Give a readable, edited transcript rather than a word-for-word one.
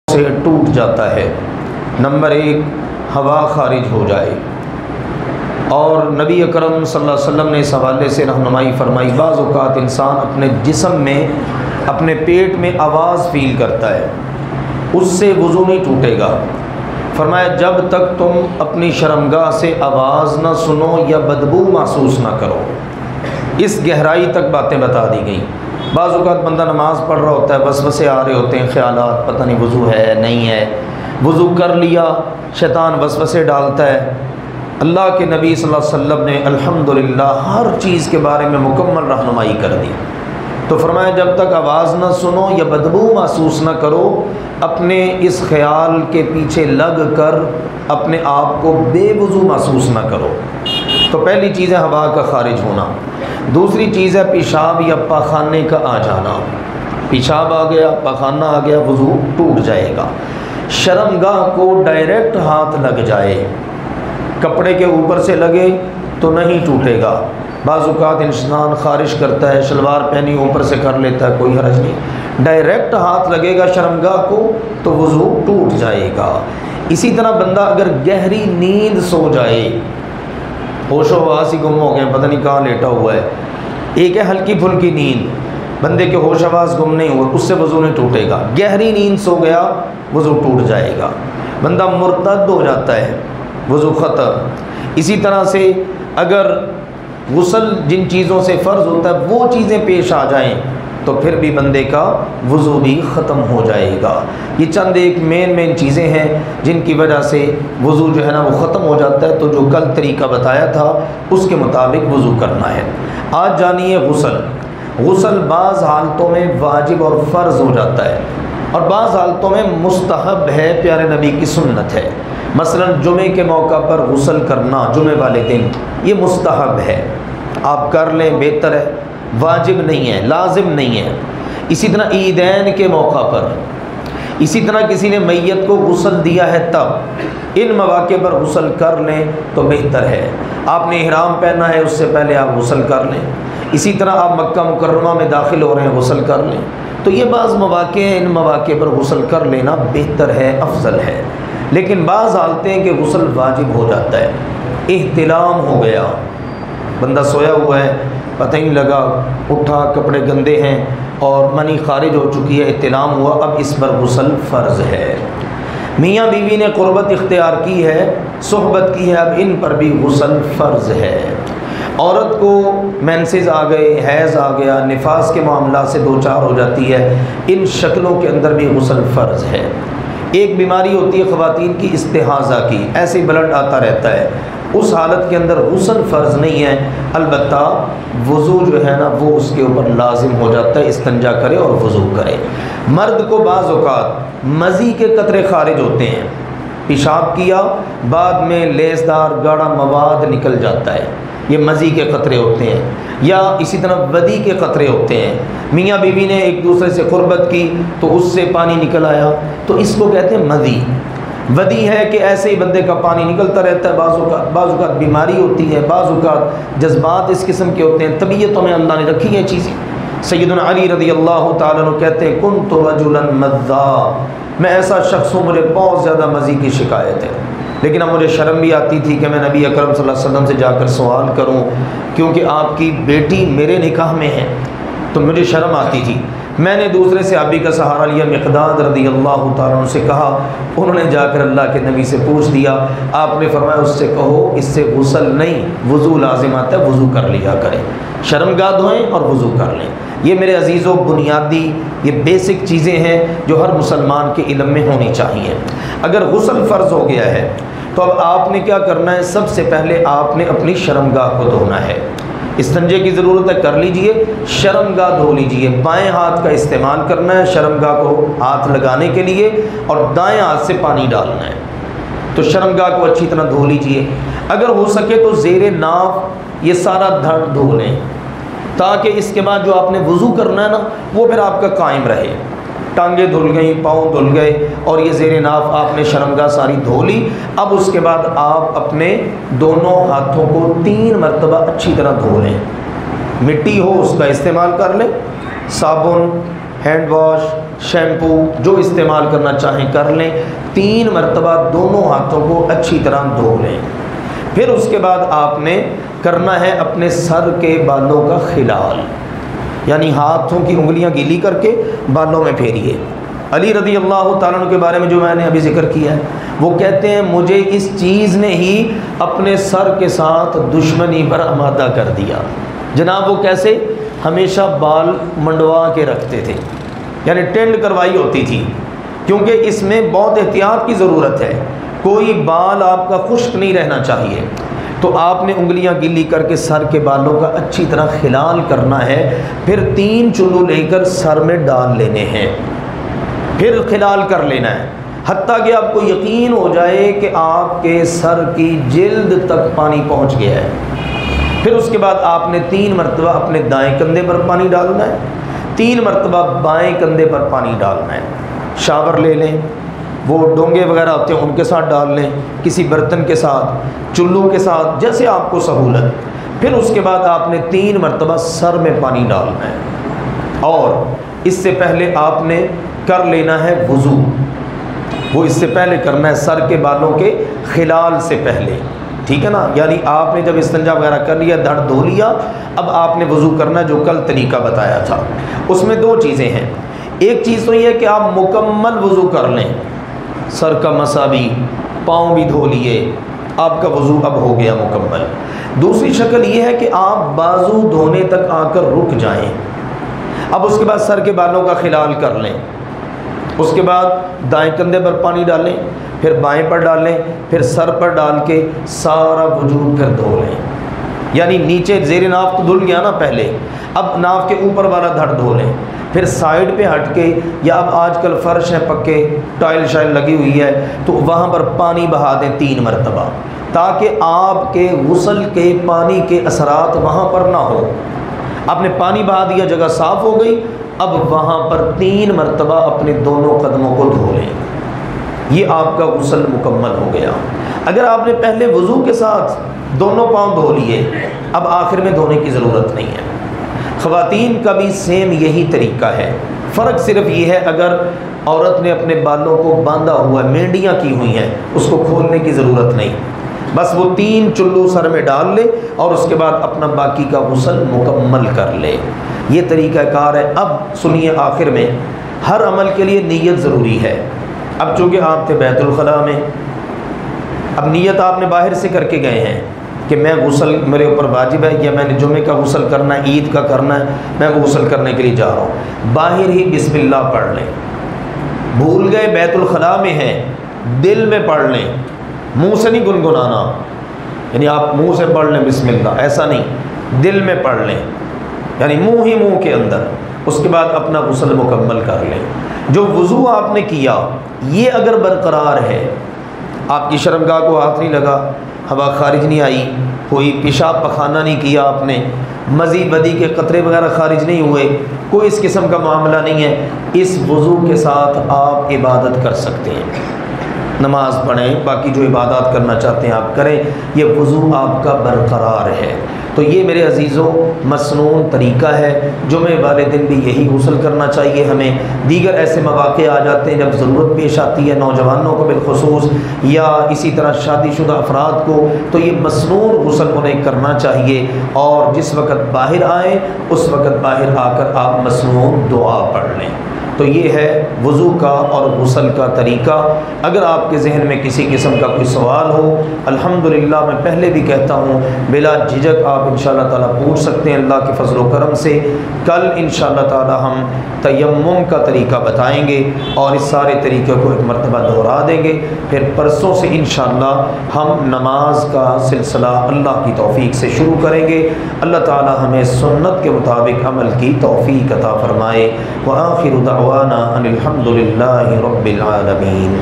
سے ٹوٹ جاتا ہے۔ نمبر 1 ہوا خارج ہو جائے، اور نبی اکرم صلی اللہ علیہ وسلم نے اس حوالے سے رہنمائی فرمائی، بعض اوقات انسان اپنے جسم میں اپنے پیٹ میں آواز فیل کرتا ہے، اس سے وضو نہیں ٹوٹے گا۔ فرمایا جب تک تم اپنی شرمگاہ سے آواز نہ سنو یا بدبو محسوس نہ کرو، اس گہرائی تک باتیں بتا دی گئیں۔ بعض اوقات بندہ نماز پڑھ رہا ہوتا ہے، وسوسے آ رہے ہوتے ہیں، خیالات، پتہ نہیں وضو ہے نہیں ہے، وضو کر لیا، شیطان وسوسے ڈالتا ہے۔ اللہ کے نبی صلی اللہ علیہ وسلم نے الحمدللہ ہر چیز کے بارے میں مکمل رہنمائی کر دی۔ تو فرمایا جب تک آواز نہ سنو یا بدبو محسوس نہ کرو، اپنے اس خیال کے پیچھے لگ کر اپنے آپ کو بے وضو محسوس نہ کرو۔ تو پہلی چیز ہے ہوا کا خارج ہونا۔ دوسری چیز ہے پیشاب یا پاخانے کا آ جانا۔ پیشاب آ گیا، پاخانہ آ گیا، وضو ٹوٹ جائے گا۔ شرمگاہ کو ڈائریکٹ ہاتھ لگ جائے، کپڑے کے اوپر سے لگے تو نہیں ٹوٹے گا۔ بعض اوقات انسان خارش کرتا ہے، شلوار پہنی اوپر سے کر لیتا ہے، کوئی حرج نہیں، ڈائریکٹ ہاتھ لگے گا شرمگاہ کو تو وضو ٹوٹ جائے گا۔ اسی طرح بندہ اگر گہری نیند سو جائے، ہوش و حواس ہی گم ہو گئے، پتہ نہیں کہاں لیٹا ہوا ہے، ایک ہے ہلکی پھلکی نیند، بندے کے ہوش و حواس گم نہیں ہوئے، اس سے وضو نہیں ٹوٹے گا۔ گہری نیند سو گیا، وضو ٹوٹ جائے گا۔ بندہ مرتد ہو جاتا ہے، وضو ختم۔ اسی طرح سے اگر غسل جن چیزوں سے فرض ہوتا ہے وہ چیزیں پیش آ جائیں تو پھر بھی بندے کا وضو بھی ختم ہو جائے گا۔ یہ چند ایک مین چیزیں ہیں جن کی وجہ سے وضو جو ہے نا وہ ختم ہو جاتا ہے۔ تو جو کل طریقہ بتایا تھا اس کے مطابق وضو کرنا ہے۔ آج جانیے غسل بعض حالتوں میں واجب اور فرض ہو جاتا ہے، اور بعض حالتوں میں مستحب ہے، پیارے نبی کی سنت ہے۔ مثلا جمعے کے موقع پر غسل کرنا، جمعے والے دن، یہ مستحب ہے، آپ کر لیں بہتر ہے، واجب نہیں ہے، لازم نہیں ہے۔ اسی طرح عیدین کے موقع پر، اسی طرح کسی نے میت کو غسل دیا ہے تب، ان مواقع پر غسل کر لیں تو بہتر ہے۔ آپ نے احرام پہنا ہے، اس سے پہلے آپ غسل کر لیں۔ اسی طرح آپ مکہ مکرمہ میں داخل ہو رہے ہیں، غسل کر لیں۔ تو یہ بعض مواقع ہیں، ان مواقع پر غسل کر لینا بہتر ہے، افضل ہے۔ لیکن بعض حالتیں ہیں کہ غسل واجب ہو جاتا ہے، احتلام ہو گیا، بندہ سویا ہوا ہے، پتہ ہی نہیں لگا، اٹھا، کپڑے گندے ہیں اور منی خارج ہو چکی ہے، احتلام ہوا، اب اس پر غسل فرض ہے۔ میاں بیوی نے قربت اختیار کی ہے، صحبت کی ہے، اب ان پر بھی غسل فرض ہے۔ عورت کو مینسز آ گئے، حیض آ گیا، نفاس کے معاملات سے دو چار ہو جاتی ہے، ان شکلوں کے اندر بھی غسل فرض ہے۔ ایک بیماری ہوتی ہے خواتین کی استحاضہ کی، ایسے بلڈ آتا رہتا ہے، اس حالت کے اندر غسل فرض نہیں ہے، البتہ وضو جو ہے نا وہ اس کے اوپر لازم ہو جاتا ہے، استنجا کرے اور وضو کرے۔ مرد کو بعض اوقات مزی کے قطرے خارج ہوتے ہیں، پیشاب کیا، بعد میں لیسدار گاڑھا مواد نکل جاتا ہے، یہ مزی کے قطرے ہوتے ہیں، یا اسی طرح ودی کے قطرے ہوتے ہیں۔ میاں بیوی نے ایک دوسرے سے قربت کی تو اس سے پانی نکل آیا، تو اس کو کہتے ہیں مدی۔ ودی ہے کہ ایسے ہی بندے کا پانی نکلتا رہتا ہے، بعض اوقات بیماری ہوتی ہے، بعض اوقات جذبات اس قسم کے ہوتے ہیں، طبیعتوں میں اللہ نے رکھی ہیں چیزیں۔ سیدنا علی رضی اللہ تعالیٰ عنہ کہتے ہیں کنت رجلا مذا، میں ایسا شخص ہوں مجھے بہت زیادہ مزی کی شکایت ہے، لیکن اب مجھے شرم بھی آتی تھی کہ میں نبی اکرم صلی اللہ علیہ وسلم سے جا کر سوال کروں، کیونکہ آپ کی بیٹی میرے نکاح میں ہے، تو مجھے شرم آتی تھی۔ میں نے دوسرے صحابی کا سہارا لیا، مقداد رضی اللہ تعالیٰ عنہ سے کہا، انہوں نے جا کر اللہ کے نبی سے پوچھ دیا، آپ نے فرمایا اس سے کہو اس سے غسل نہیں، وضو لازم آتا ہے، وضو کر لیا کریں، شرمگاہ دھوئیں اور وضو کر لیں۔ یہ میرے عزیزوں بنیادی، یہ بیسک چیزیں ہیں جو ہر مسلمان کے علم میں ہونی چاہیے۔ اگر غسل فرض ہو گیا ہے تو اب آپ نے کیا کرنا ہے؟ سب سے پہلے آپ نے اپنی شرمگاہ کو دھونا ہے۔ استنجے کی ضرورت ہے، کر لیجئے، شرمگاہ دھو لیجئے۔ بائیں ہاتھ کا استعمال کرنا ہے شرمگاہ کو ہاتھ لگانے کے لیے، اور دائیں ہاتھ سے پانی ڈالنا ہے۔ تو شرمگاہ کو اچھی طرح دھو لیجئے، اگر ہو سکے تو زیر ناف یہ سارا دھڑ دھو لیں، تاکہ اس کے بعد جو آپ نے وضو کرنا ہے نا وہ پھر آپ کا قائم رہے۔ ٹانگیں دھل گئیں، پاؤں دھل گئے، اور یہ زیر ناف آپ نے شرمگاہ ساری دھو لی۔ اب اس کے بعد آپ اپنے دونوں ہاتھوں کو 3 مرتبہ اچھی طرح دھو لیں، مٹی ہو اس کا استعمال کر لیں، صابن، ہینڈ واش، شیمپو جو استعمال کرنا چاہیں کر لیں، 3 مرتبہ دونوں ہاتھوں کو اچھی طرح دھو لیں۔ پھر اس کے بعد آپ نے کرنا ہے اپنے سر کے بالوں کا خلال، یعنی ہاتھوں کی انگلیاں گیلی کر کے بالوں میں پھیریے۔ علی رضی اللہ تعالیٰ عنہ کے بارے میں جو میں نے ابھی ذکر کیا ہے، وہ کہتے ہیں مجھے اس چیز نے ہی اپنے سر کے ساتھ دشمنی پر آمادہ کر دیا۔ جناب وہ کیسے؟ ہمیشہ بال منڈوا کے رکھتے تھے، یعنی ٹینڈ کروائی ہوتی تھی، کیونکہ اس میں بہت احتیاط کی ضرورت ہے، کوئی بال آپ کا خشک نہیں رہنا چاہیے۔ تو آپ نے انگلیاں گیلی کر کے سر کے بالوں کا اچھی طرح خلال کرنا ہے، پھر 3 چلو لے کر سر میں ڈال لینے ہیں، پھر خلال کر لینا ہے، حتیٰ کہ آپ کو یقین ہو جائے کہ آپ کے سر کی جلد تک پانی پہنچ گیا ہے۔ پھر اس کے بعد آپ نے 3 مرتبہ اپنے دائیں کندھے پر پانی ڈالنا ہے، 3 مرتبہ بائیں کندھے پر پانی ڈالنا ہے۔ شاور لے لیں، وہ ڈونگے وغیرہ ہوتے ہیں ان کے ساتھ ڈال لیں، کسی برتن کے ساتھ، چلو کے ساتھ، جیسے آپ کو سہولت۔ پھر اس کے بعد آپ نے 3 مرتبہ سر میں پانی ڈالنا ہے، اور اس سے پہلے آپ نے کر لینا ہے وضو۔ وہ اس سے پہلے کرنا ہے سر کے بالوں کے خلال سے پہلے، ٹھیک ہے نا؟ یعنی آپ نے جب استنجا وغیرہ کر لیا، دھڑ دھو لیا، اب آپ نے وضو کرنا جو کل طریقہ بتایا تھا۔ اس میں 2 چیزیں ہیں، ایک چیز تو یہ ہے کہ آپ مکمل وضو کر لیں، سر کا مسا بھی، پاؤں بھی دھو لیے، آپ کا وضو اب ہو گیا مکمل۔ دوسری شکل یہ ہے کہ آپ بازو دھونے تک آ کر رک جائیں، اب اس کے بعد سر کے بالوں کا خلال کر لیں، اس کے بعد دائیں کندھے پر پانی ڈالیں، پھر بائیں پر ڈالیں، پھر سر پر ڈال کے سارا وجود پھر دھو لیں، یعنی نیچے زیر ناف تو دھل گیا نا پہلے، اب ناف کے اوپر والا دھڑ دھو لیں، پھر سائڈ پہ ہٹ کے، یا اب آج کل فرش ہے پکے، ٹائل شائل لگی ہوئی ہے تو وہاں پر پانی بہا دیں 3 مرتبہ، تاکہ آپ کے غسل کے پانی کے اثرات وہاں پر نہ ہو۔ آپ نے پانی بہا دیا، جگہ صاف ہو گئی، اب وہاں پر 3 مرتبہ اپنے دونوں قدموں کو دھو لیں، یہ آپ کا غسل مکمل ہو گیا۔ اگر آپ نے پہلے وضو کے ساتھ دونوں پاؤں دھو لیے، اب آخر میں دھونے کی ضرورت نہیں ہے۔ خواتین کا بھی سیم یہی طریقہ ہے، فرق صرف یہ ہے اگر عورت نے اپنے بالوں کو باندھا ہوا ہے، مینڈیاں کی ہوئی ہیں، اس کو کھولنے کی ضرورت نہیں، بس وہ 3 چلو سر میں ڈال لے اور اس کے بعد اپنا باقی کا غسل مکمل کر لے۔ یہ طریقہ کار ہے۔ اب سنیے، آخر میں ہر عمل کے لیے نیت ضروری ہے۔ اب چونکہ آپ تھے بیت الخلاء میں، اب نیت آپ نے باہر سے کر کے گئے ہیں کہ میں غسل میرے اوپر واجب ہے، یا میں نے جمعے کا غسل کرنا ہے، عید کا کرنا ہے، میں غسل کرنے کے لیے جا رہا ہوں، باہر ہی بسم اللہ پڑھ لیں۔ بھول گئے بیت الخلاء میں ہیں، دل میں پڑھ لیں، منہ سے نہیں گنگنانا، یعنی آپ منہ سے پڑھ لیں بسم اللہ، ایسا نہیں، دل میں پڑھ لیں، یعنی منہ ہی منہ کے اندر، اس کے بعد اپنا غسل مکمل کر لیں۔ جو وضو آپ نے کیا یہ اگر برقرار ہے، آپ کی شرمگاہ کو ہاتھ نہیں لگا، ہوا خارج نہیں آئی، کوئی پیشاب پخانہ نہیں کیا آپ نے، مزی بدی کے قطرے وغیرہ خارج نہیں ہوئے، کوئی اس قسم کا معاملہ نہیں ہے، اس وضو کے ساتھ آپ عبادت کر سکتے ہیں، نماز پڑھیں، باقی جو عبادات کرنا چاہتے ہیں آپ کریں، یہ وضو آپ کا برقرار ہے۔ تو یہ میرے عزیزوں مسنون طریقہ ہے، جمعے والے دن بھی یہی غسل کرنا چاہیے ہمیں۔ دیگر ایسے مواقع آ جاتے ہیں جب ضرورت پیش آتی ہے نوجوانوں کو بالخصوص، یا اسی طرح شادی شدہ افراد کو، تو یہ مسنون غسل انہیں کرنا چاہیے، اور جس وقت باہر آئیں اس وقت باہر آ کر آپ مسنون دعا پڑھ لیں۔ تو یہ ہے وضو کا اور غسل کا طریقہ۔ اگر آپ کے ذہن میں کسی قسم کا کوئی سوال ہو، الحمدللہ میں پہلے بھی کہتا ہوں بلا جھجک آپ انشاءاللہ تعالیٰ پوچھ سکتے ہیں اللہ کے فضل و کرم سے۔ کل انشاءاللہ تعالیٰ ہم تیمم کا طریقہ بتائیں گے اور اس سارے طریقے کو ایک مرتبہ دہرا دیں گے، پھر پرسوں سے انشاءاللہ ہم نماز کا سلسلہ اللہ کی توفیق سے شروع کریں گے۔ اللہ تعالیٰ ہمیں سنت کے مطابق عمل کی توفیق عطا فرمائے۔ وآخر دعوانا ان الحمد للہ رب العالمین۔